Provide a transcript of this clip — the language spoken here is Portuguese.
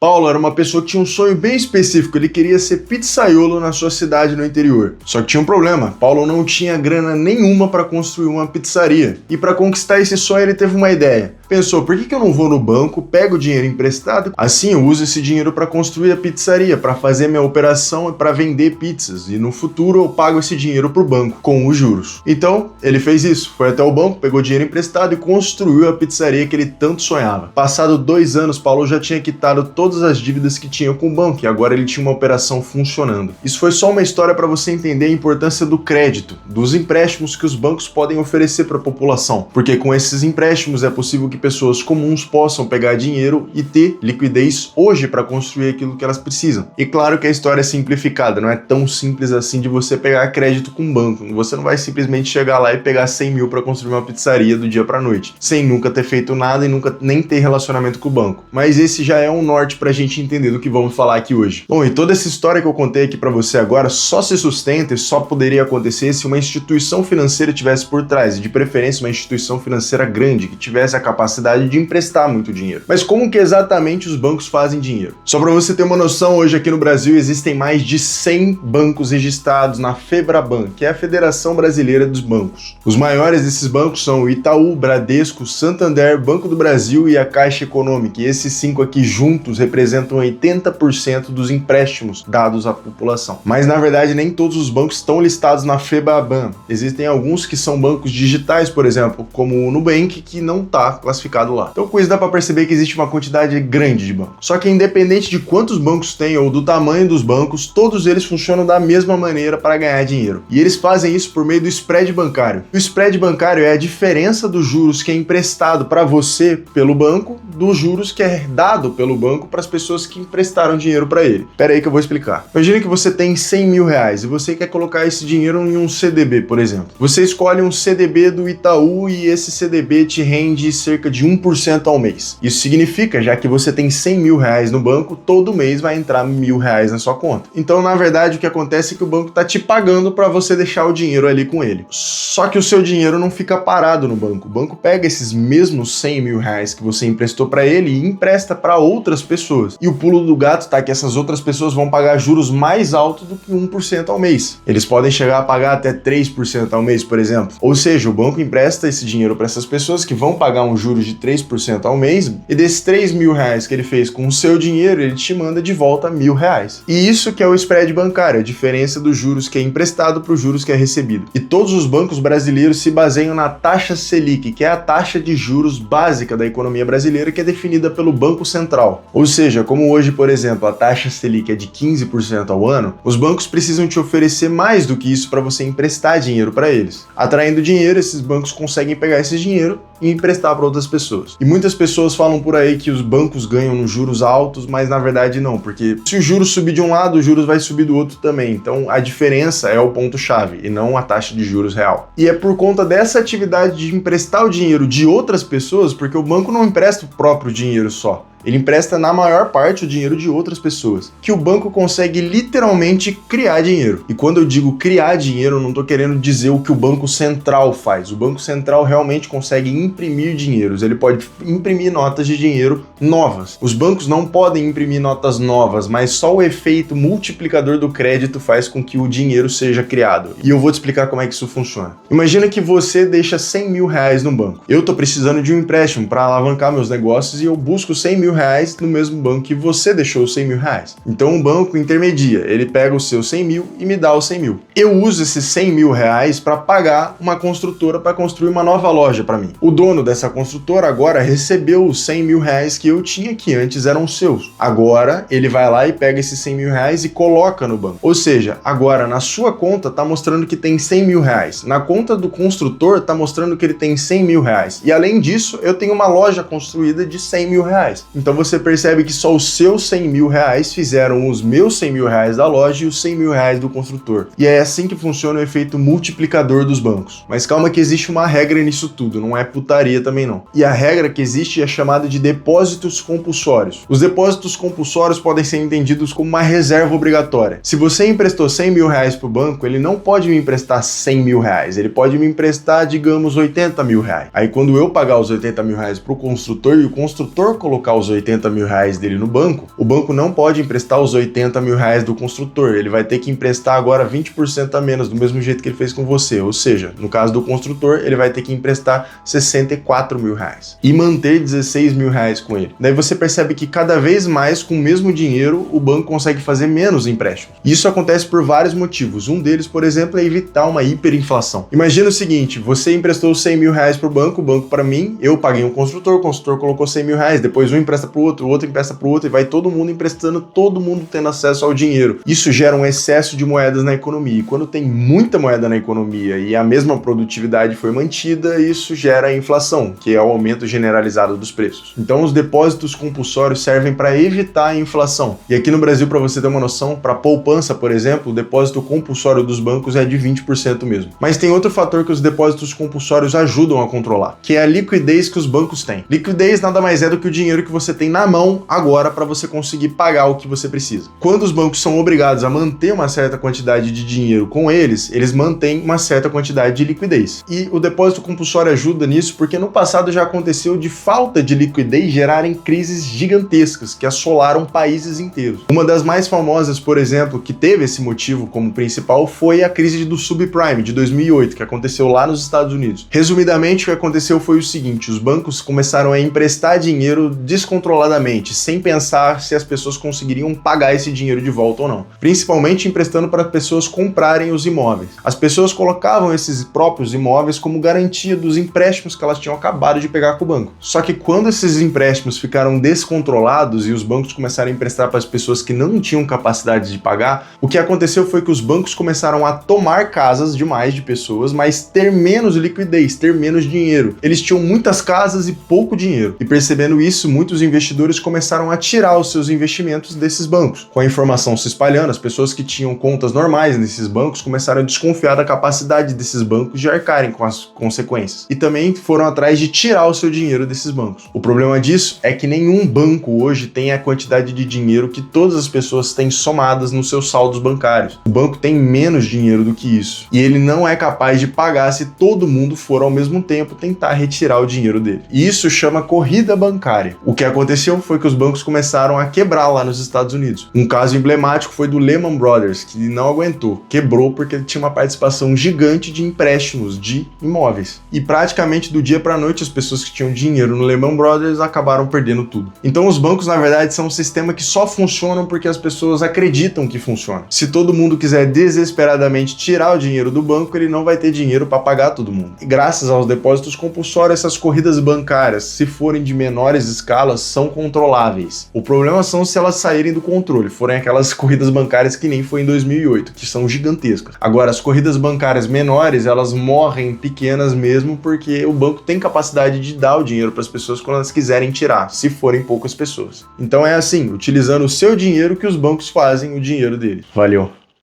Paulo era uma pessoa que tinha um sonho bem específico, ele queria ser pizzaiolo na sua cidade no interior. Só que tinha um problema, Paulo não tinha grana nenhuma para construir uma pizzaria. E para conquistar esse sonho ele teve uma ideia. Pensou, por que eu não vou no banco, pego o dinheiro emprestado, assim eu uso esse dinheiro para construir a pizzaria, para fazer minha operação e para vender pizzas, e no futuro eu pago esse dinheiro pro banco, com os juros. Então, ele fez isso, foi até o banco, pegou dinheiro emprestado e construiu a pizzaria que ele tanto sonhava. Passado 2 anos, Paulo já tinha quitado todas as dívidas que tinha com o banco, e agora ele tinha uma operação funcionando. Isso foi só uma história para você entender a importância do crédito, dos empréstimos que os bancos podem oferecer para a população, porque com esses empréstimos é possível que pessoas comuns possam pegar dinheiro e ter liquidez hoje para construir aquilo que elas precisam. E claro que a história é simplificada, não é tão simples assim de você pegar crédito com um banco. Você não vai simplesmente chegar lá e pegar 100 mil para construir uma pizzaria do dia para noite, sem nunca ter feito nada e nunca nem ter relacionamento com o banco. Mas esse já é um norte para a gente entender do que vamos falar aqui hoje. Bom, e toda essa história que eu contei aqui para você agora só se sustenta e só poderia acontecer se uma instituição financeira tivesse por trás, e de preferência uma instituição financeira grande, que tivesse a capacidade de emprestar muito dinheiro. Mas como que exatamente os bancos fazem dinheiro? Só para você ter uma noção, hoje aqui no Brasil existem mais de 100 bancos registrados na FEBRABAN, que é a Federação Brasileira dos Bancos. Os maiores desses bancos são o Itaú, Bradesco, Santander, Banco do Brasil e a Caixa Econômica. E esses 5 aqui juntos representam 80% dos empréstimos dados à população. Mas na verdade nem todos os bancos estão listados na FEBRABAN. Existem alguns que são bancos digitais, por exemplo, como o Nubank, que não está classificado lá. Então com isso dá para perceber que existe uma quantidade grande de bancos. Só que independente de quantos bancos tem ou do tamanho dos bancos, todos eles funcionam da mesma maneira para ganhar dinheiro. E eles fazem isso por meio do spread bancário. O spread bancário é a diferença dos juros que é emprestado para você pelo banco dos juros que é dado pelo banco para as pessoas que emprestaram dinheiro para ele. Pera aí que eu vou explicar. Imagine que você tem 100 mil reais e você quer colocar esse dinheiro em um CDB, por exemplo. Você escolhe um CDB do Itaú e esse CDB te rende cerca de 1% ao mês. Isso significa, já que você tem 100 mil reais no banco, todo mês vai entrar 1.000 reais na sua conta. Então, na verdade, o que acontece é que o banco está te pagando para você deixar o dinheiro ali com ele. Só que o seu dinheiro não fica parado no banco. O banco pega esses mesmos 100 mil reais que você emprestou para ele e empresta para outras pessoas. E o pulo do gato tá que essas outras pessoas vão pagar juros mais altos do que 1% ao mês. Eles podem chegar a pagar até 3% ao mês, por exemplo. Ou seja, o banco empresta esse dinheiro para essas pessoas que vão pagar um juros de 3% ao mês, e desses 3 mil reais que ele fez com o seu dinheiro, ele te manda de volta 1.000 reais. E isso que é o spread bancário, a diferença dos juros que é emprestado para os juros que é recebido. E todos os bancos brasileiros se baseiam na taxa Selic, que é a taxa de juros básica da economia brasileira, que é definida pelo Banco Central. Ou seja, como hoje, por exemplo, a taxa Selic é de 15% ao ano, os bancos precisam te oferecer mais do que isso para você emprestar dinheiro para eles. Atraindo dinheiro, esses bancos conseguem pegar esse dinheiro e emprestar para outras pessoas. E muitas pessoas falam por aí que os bancos ganham nos juros altos, mas na verdade não, porque se o juros subir de um lado, os juros vai subir do outro também. Então a diferença é o ponto-chave e não a taxa de juros real. E é por conta dessa atividade de emprestar o dinheiro de outras pessoas, porque o banco não empresta o próprio dinheiro só. Ele empresta na maior parte o dinheiro de outras pessoas, que o banco consegue literalmente criar dinheiro. E quando eu digo criar dinheiro, eu não estou querendo dizer o que o Banco Central faz. O Banco Central realmente consegue imprimir dinheiros, ele pode imprimir notas de dinheiro novas. Os bancos não podem imprimir notas novas, mas só o efeito multiplicador do crédito faz com que o dinheiro seja criado. E eu vou te explicar como é que isso funciona. Imagina que você deixa 100 mil reais no banco. Eu estou precisando de um empréstimo para alavancar meus negócios e eu busco 100 mil reais no mesmo banco que você deixou os 100 mil reais. Então o banco intermedia, ele pega os seus 100 mil e me dá os 100 mil. Eu uso esses 100 mil reais para pagar uma construtora para construir uma nova loja para mim. O dono dessa construtora agora recebeu os 100 mil reais que eu tinha, que antes eram seus. Agora ele vai lá e pega esses 100 mil reais e coloca no banco. Ou seja, agora na sua conta tá mostrando que tem 100 mil reais. Na conta do construtor tá mostrando que ele tem 100 mil reais. E além disso, eu tenho uma loja construída de 100 mil reais. Então você percebe que só os seus 100 mil reais fizeram os meus 100 mil reais da loja e os 100 mil reais do construtor. E é assim que funciona o efeito multiplicador dos bancos. Mas calma que existe uma regra nisso tudo, não é putaria também não. E a regra que existe é chamada de depósitos compulsórios. Os depósitos compulsórios podem ser entendidos como uma reserva obrigatória. Se você emprestou 100 mil reais para o banco, ele não pode me emprestar 100 mil reais, ele pode me emprestar, digamos, 80 mil reais. Aí quando eu pagar os 80 mil reais para o construtor e o construtor colocar os 80 mil reais dele no banco, o banco não pode emprestar os 80 mil reais do construtor, ele vai ter que emprestar agora 20% a menos, do mesmo jeito que ele fez com você, ou seja, no caso do construtor, ele vai ter que emprestar 64 mil reais e manter 16 mil reais com ele. Daí você percebe que cada vez mais, com o mesmo dinheiro, o banco consegue fazer menos empréstimos. Isso acontece por vários motivos, um deles, por exemplo, é evitar uma hiperinflação. Imagina o seguinte, você emprestou 100 mil reais para o banco para mim, eu paguei um construtor, o construtor colocou 100 mil reais, depois um empresta para o outro empresta para o outro, e vai todo mundo emprestando, todo mundo tendo acesso ao dinheiro. Isso gera um excesso de moedas na economia, e quando tem muita moeda na economia e a mesma produtividade foi mantida, isso gera inflação, que é o aumento generalizado dos preços. Então os depósitos compulsórios servem para evitar a inflação. E aqui no Brasil, para você ter uma noção, para poupança, por exemplo, o depósito compulsório dos bancos é de 20% mesmo. Mas tem outro fator que os depósitos compulsórios ajudam a controlar, que é a liquidez que os bancos têm. Liquidez nada mais é do que o dinheiro que você tem na mão agora para você conseguir pagar o que você precisa. Quando os bancos são obrigados a manter uma certa quantidade de dinheiro com eles mantêm uma certa quantidade de liquidez. E o depósito compulsório ajuda nisso porque no passado já aconteceu de falta de liquidez gerarem crises gigantescas que assolaram países inteiros. Uma das mais famosas, por exemplo, que teve esse motivo como principal foi a crise do subprime de 2008, que aconteceu lá nos Estados Unidos. Resumidamente, o que aconteceu foi o seguinte, os bancos começaram a emprestar dinheiro descontroladamente, sem pensar se as pessoas conseguiriam pagar esse dinheiro de volta ou não. Principalmente emprestando para pessoas comprarem os imóveis. As pessoas colocavam esses próprios imóveis como garantia dos empréstimos que elas tinham acabado de pegar com o banco. Só que quando esses empréstimos ficaram descontrolados e os bancos começaram a emprestar para as pessoas que não tinham capacidade de pagar, o que aconteceu foi que os bancos começaram a tomar casas demais de pessoas, mas ter menos liquidez, ter menos dinheiro. Eles tinham muitas casas e pouco dinheiro. E percebendo isso, muitos investidores começaram a tirar os seus investimentos desses bancos. Com a informação se espalhando, as pessoas que tinham contas normais nesses bancos começaram a desconfiar da capacidade desses bancos de arcarem com as consequências. E também foram atrás de tirar o seu dinheiro desses bancos. O problema disso é que nenhum banco hoje tem a quantidade de dinheiro que todas as pessoas têm somadas nos seus saldos bancários. O banco tem menos dinheiro do que isso. E ele não é capaz de pagar se todo mundo for ao mesmo tempo tentar retirar o dinheiro dele. E isso chama corrida bancária. O que aconteceu foi que os bancos começaram a quebrar lá nos Estados Unidos. Um caso emblemático foi do Lehman Brothers, que não aguentou. Quebrou porque ele tinha uma participação gigante de empréstimos de imóveis. E praticamente do dia para a noite as pessoas que tinham dinheiro no Lehman Brothers acabaram perdendo tudo. Então os bancos, na verdade, são um sistema que só funcionam porque as pessoas acreditam que funciona. Se todo mundo quiser desesperadamente tirar o dinheiro do banco, ele não vai ter dinheiro para pagar todo mundo. E graças aos depósitos compulsórios, essas corridas bancárias, se forem de menores escalas, são controláveis. O problema são se elas saírem do controle, forem aquelas corridas bancárias que nem foi em 2008, que são gigantescas. Agora, as corridas bancárias menores, elas morrem pequenas mesmo porque o banco tem capacidade de dar o dinheiro para as pessoas quando elas quiserem tirar, se forem poucas pessoas. Então é assim, utilizando o seu dinheiro que os bancos fazem o dinheiro deles. Valeu!